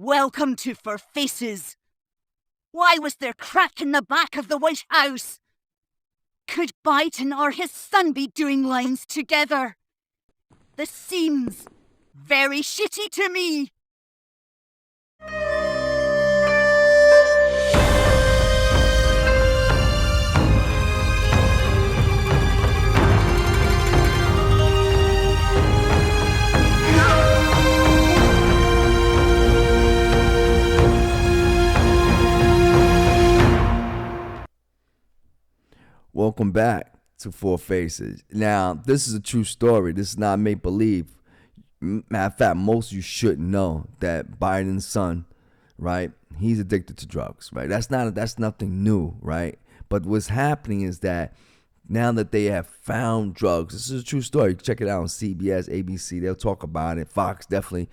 Welcome to For Faces. Why was there crack in the back of the White House? Could Biden or his son be doing lines together? This seems very shitty to me. Welcome back to Four Faces. Now, this is a true story. This is not make believe. Matter of fact, most of you should know that Biden's son, right? He's addicted to drugs, right? That's nothing new, right? But what's happening is that now that they have found drugs, this is a true story. Check it out on CBS, ABC. They'll talk about it. Fox definitely.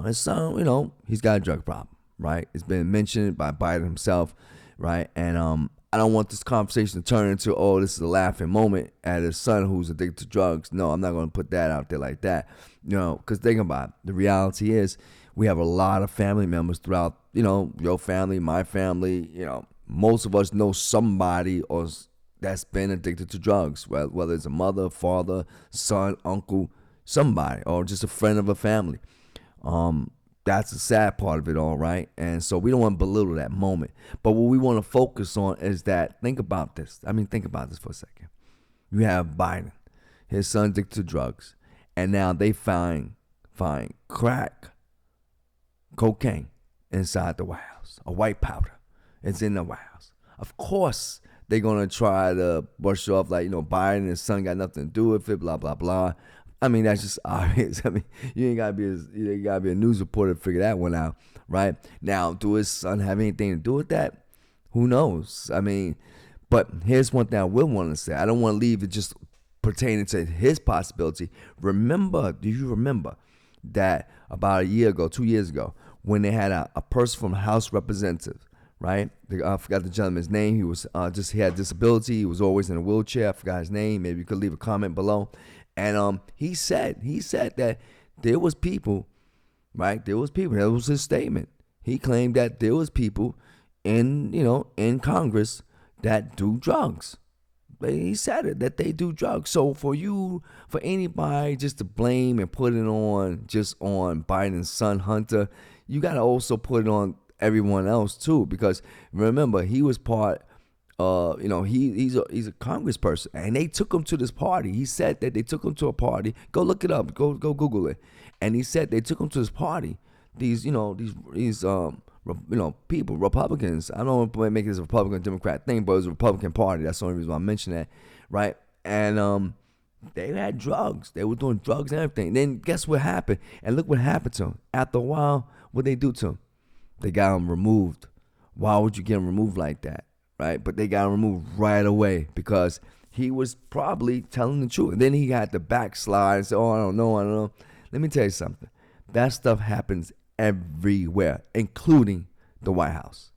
His son, he's got a drug problem, right? It's been mentioned by Biden himself, right? And I don't want this conversation to turn into, oh, this is a laughing moment at his son who's addicted to drugs. No, I'm not going to put that out there like that. Because think about it. The reality is we have a lot of family members throughout, your family, my family. Most of us know somebody that's been addicted to drugs, whether it's a mother, father, son, uncle, somebody, or just a friend of a family. That's the sad part of it all, right? And so we don't want to belittle that moment. But what we want to focus on is that, think about this. Think about this for a second. You have Biden, his son addicted to drugs, and now they find crack, cocaine inside the White House, a white powder. It's in the White House. Of course, they're going to try to brush off like, Biden and his son got nothing to do with it, blah, blah, blah. That's just obvious. You ain't gotta be a news reporter to figure that one out, right? Now, do his son have anything to do with that? Who knows? But here's one thing I will want to say. I don't want to leave it just pertaining to his possibility. Do you remember that about a year ago, 2 years ago, when they had a person from House Representative, right? I forgot the gentleman's name. He was he had disability. He was always in a wheelchair. I forgot his name. Maybe you could leave a comment below. And he said that there was people, right? There was people. That was his statement. He claimed that there was people in Congress that do drugs. He said it, that they do drugs. So for anybody just to blame and put it on just on Biden's son Hunter, you got to also put it on everyone else too, because remember, he was part. He's a congressperson, and they took him to this party. He said that they took him to a party. Go look it up. Go Google it. And he said they took him to this party. These people, Republicans. I don't want to make this a Republican Democrat thing, but it was a Republican Party. That's the only reason why I mention that, right? And they had drugs. They were doing drugs and everything. Then guess what happened? And look what happened to him. After a while, what they do to him? They got him removed. Why would you get him removed like that? Right, but they got him removed right away because he was probably telling the truth. And then he had to backslide and say, "Oh, I don't know." Let me tell you something. That stuff happens everywhere, including the White House.